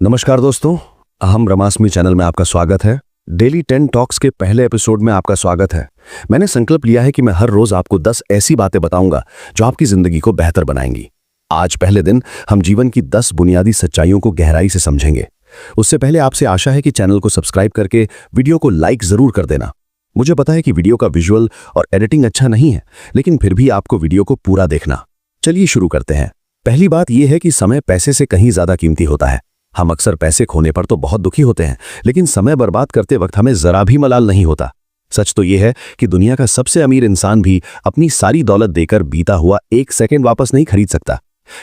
नमस्कार दोस्तों, हम ब्रह्मास्मि चैनल में आपका स्वागत है। डेली 10 टॉक्स के पहले एपिसोड में आपका स्वागत है। मैंने संकल्प लिया है कि मैं हर रोज आपको 10 ऐसी बातें बताऊंगा जो आपकी जिंदगी को बेहतर बनाएंगी। आज पहले दिन हम जीवन की 10 बुनियादी सच्चाइयों को गहराई से समझेंगे। उससे पहले आपसे आशा है कि चैनल को सब्सक्राइब करके वीडियो को लाइक जरूर कर देना। मुझे पता है कि वीडियो का विजुअल और एडिटिंग अच्छा नहीं है, लेकिन फिर भी आपको वीडियो को पूरा देखना। चलिए शुरू करते हैं। पहली बात यह है कि समय पैसे से कहीं ज्यादा कीमती होता है। हम अक्सर पैसे खोने पर तो बहुत दुखी होते हैं, लेकिन समय बर्बाद करते वक्त हमें जरा भी मलाल नहीं होता। सच तो यह है कि दुनिया का सबसे अमीर इंसान भी अपनी सारी दौलत देकर बीता हुआ 1 सेकंड वापस नहीं खरीद सकता।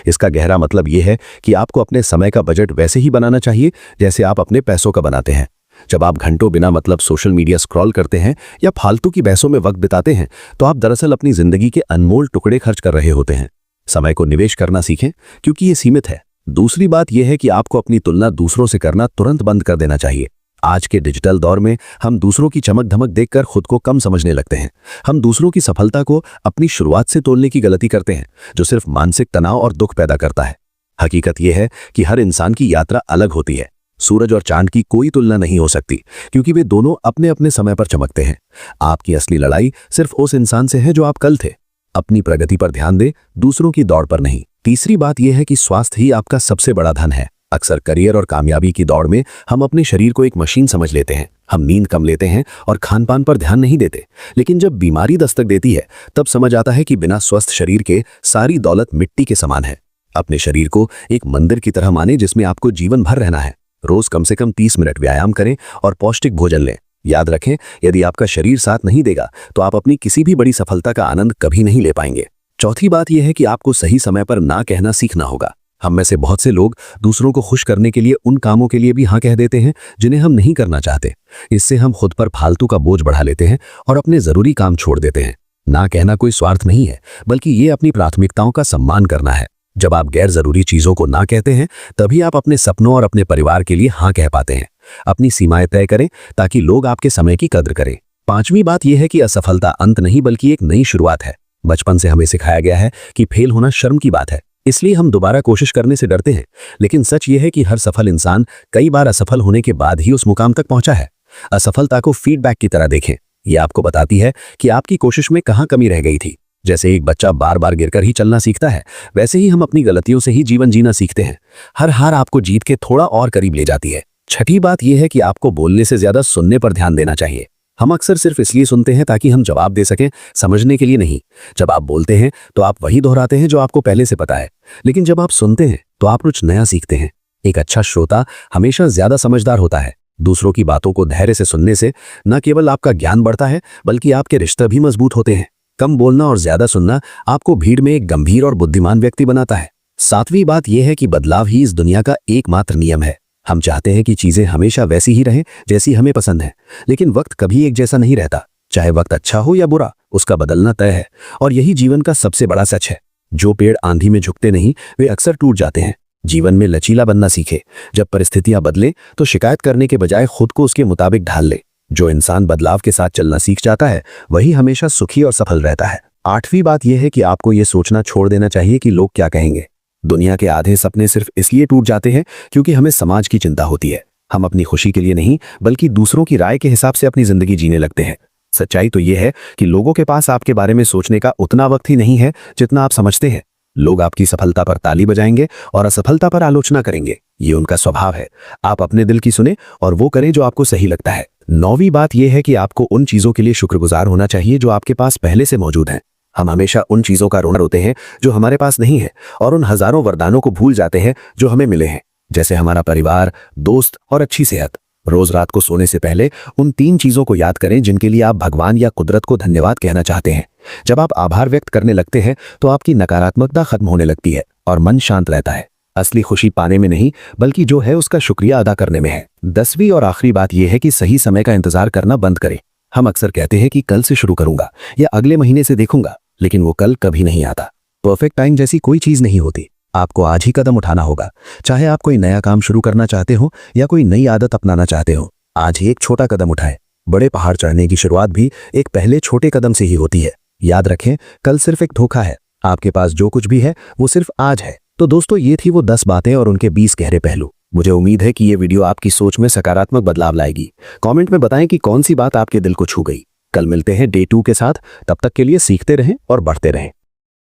इसका गहरा मतलब यह है कि आपको अपने समय का बजट वैसे ही बनाना चाहिए जैसे आप अपने पैसों का बनाते हैं। जब आप घंटों बिना मतलब सोशल मीडिया स्क्रॉल करते हैं या फालतू की बहसों में वक्त बिताते हैं, तो आप दरअसल अपनी जिंदगी के अनमोल टुकड़े खर्च कर रहे होते हैं। समय को निवेश करना सीखें, क्योंकि ये सीमित है। दूसरी बात यह है कि आपको अपनी तुलना दूसरों से करना तुरंत बंद कर देना चाहिए। आज के डिजिटल दौर में हम दूसरों की चमक धमक देखकर खुद को कम समझने लगते हैं। हम दूसरों की सफलता को अपनी शुरुआत से तोलने की गलती करते हैं, जो सिर्फ मानसिक तनाव और दुख पैदा करता है। हकीकत यह है कि हर इंसान की यात्रा अलग होती है। सूरज और चांद की कोई तुलना नहीं हो सकती, क्योंकि वे दोनों अपने अपने समय पर चमकते हैं। आपकी असली लड़ाई सिर्फ उस इंसान से है जो आप कल थे। अपनी प्रगति पर ध्यान दें, दूसरों की दौड़ पर नहीं। तीसरी बात यह है कि स्वास्थ्य ही आपका सबसे बड़ा धन है। अक्सर करियर और कामयाबी की दौड़ में हम अपने शरीर को एक मशीन समझ लेते हैं। हम नींद कम लेते हैं और खान पान पर ध्यान नहीं देते, लेकिन जब बीमारी दस्तक देती है तब समझ आता है कि बिना स्वस्थ शरीर के सारी दौलत मिट्टी के समान है। अपने शरीर को एक मंदिर की तरह माने जिसमें आपको जीवन भर रहना है। रोज कम से कम 30 मिनट व्यायाम करें और पौष्टिक भोजन लें। याद रखें, यदि आपका शरीर साथ नहीं देगा तो आप अपनी किसी भी बड़ी सफलता का आनंद कभी नहीं ले पाएंगे। चौथी बात यह है कि आपको सही समय पर ना कहना सीखना होगा। हम में से बहुत से लोग दूसरों को खुश करने के लिए उन कामों के लिए भी हाँ कह देते हैं जिन्हें हम नहीं करना चाहते। इससे हम खुद पर फालतू का बोझ बढ़ा लेते हैं और अपने जरूरी काम छोड़ देते हैं। ना कहना कोई स्वार्थ नहीं है, बल्कि ये अपनी प्राथमिकताओं का सम्मान करना है। जब आप गैर जरूरी चीजों को ना कहते हैं, तभी आप अपने सपनों और अपने परिवार के लिए हाँ कह पाते हैं। अपनी सीमाएं तय करें ताकि लोग आपके समय की कद्र करें। पांचवी बात यह है कि असफलता अंत नहीं बल्कि एक नई शुरुआत है। बचपन से हमें सिखाया गया है कि फेल होना शर्म की बात है, इसलिए हम दोबारा कोशिश करने से डरते हैं। लेकिन सच यह है कि हर सफल इंसान कई बार असफल होने के बाद ही उस मुकाम तक पहुंचा है। असफलता को फीडबैक की तरह देखें। यह आपको बताती है कि आपकी कोशिश में कहां कमी रह गई थी। जैसे एक बच्चा बार बार गिरकर ही चलना सीखता है, वैसे ही हम अपनी गलतियों से ही जीवन जीना सीखते हैं। हर हार आपको जीत के थोड़ा और करीब ले जाती है। छठी बात यह है कि आपको बोलने से ज्यादा सुनने पर ध्यान देना चाहिए। हम अक्सर सिर्फ इसलिए सुनते हैं ताकि हम जवाब दे सकें, समझने के लिए नहीं। जब आप बोलते हैं तो आप वही दोहराते हैं जो आपको पहले से पता है, लेकिन जब आप सुनते हैं तो आप कुछ नया सीखते हैं। एक अच्छा श्रोता हमेशा ज्यादा समझदार होता है। दूसरों की बातों को धैर्य से सुनने से न केवल आपका ज्ञान बढ़ता है, बल्कि आपके रिश्ते भी मजबूत होते हैं। कम बोलना और ज्यादा सुनना आपको भीड़ में एक गंभीर और बुद्धिमान व्यक्ति बनाता है। सातवीं बात यह है कि बदलाव ही इस दुनिया का एकमात्र नियम है। हम चाहते हैं कि चीजें हमेशा वैसी ही रहें जैसी हमें पसंद है, लेकिन वक्त कभी एक जैसा नहीं रहता। चाहे वक्त अच्छा हो या बुरा, उसका बदलना तय है, और यही जीवन का सबसे बड़ा सच है। जो पेड़ आंधी में झुकते नहीं, वे अक्सर टूट जाते हैं। जीवन में लचीला बनना सीखे। जब परिस्थितियां बदलें तो शिकायत करने के बजाय खुद को उसके मुताबिक ढाल ले। जो इंसान बदलाव के साथ चलना सीख जाता है, वही हमेशा सुखी और सफल रहता है। आठवीं बात यह है कि आपको यह सोचना छोड़ देना चाहिए कि लोग क्या कहेंगे। दुनिया के आधे सपने सिर्फ इसलिए टूट जाते हैं क्योंकि हमें समाज की चिंता होती है। हम अपनी खुशी के लिए नहीं, बल्कि दूसरों की राय के हिसाब से अपनी जिंदगी जीने लगते हैं। सच्चाई तो यह है कि लोगों के पास आपके बारे में सोचने का उतना वक्त ही नहीं है जितना आप समझते हैं। लोग आपकी सफलता पर ताली बजाएंगे और असफलता पर आलोचना करेंगे। ये उनका स्वभाव है। आप अपने दिल की सुने और वो करें जो आपको सही लगता है। नौवीं बात यह है कि आपको उन चीजों के लिए शुक्रगुजार होना चाहिए जो आपके पास पहले से मौजूद हैं। हम हमेशा उन चीजों का ऋणी होते हैं जो हमारे पास नहीं है, और उन हजारों वरदानों को भूल जाते हैं जो हमें मिले हैं, जैसे हमारा परिवार, दोस्त और अच्छी सेहत। रोज रात को सोने से पहले उन 3 चीजों को याद करें जिनके लिए आप भगवान या कुदरत को धन्यवाद कहना चाहते हैं। जब आप आभार व्यक्त करने लगते हैं तो आपकी नकारात्मकता खत्म होने लगती है और मन शांत रहता है। असली खुशी पाने में नहीं, बल्कि जो है उसका शुक्रिया अदा करने में है। 10वीं और आखिरी बात यह है कि सही समय का इंतजार करना बंद करें। हम अक्सर कहते हैं कि कल से शुरू करूंगा या अगले महीने से देखूंगा, लेकिन वो कल कभी नहीं आता। परफेक्ट टाइम जैसी कोई चीज नहीं होती। आपको आज ही कदम उठाना होगा। चाहे आप कोई नया काम शुरू करना चाहते हो या कोई नई आदत अपनाना चाहते हो, आज ही एक छोटा कदम उठाएं। बड़े पहाड़ चढ़ने की शुरुआत भी एक पहले छोटे कदम से ही होती है। याद रखें, कल सिर्फ एक धोखा है। आपके पास जो कुछ भी है वो सिर्फ आज है। तो दोस्तों, ये थी वो 10 बातें और उनके 20 गहरे पहलू। मुझे उम्मीद है कि ये वीडियो आपकी सोच में सकारात्मक बदलाव लाएगी। कमेंट में बताएं कि कौन सी बात आपके दिल को छू गई। कल मिलते हैं डे 2 के साथ। तब तक के लिए सीखते रहें और बढ़ते रहें।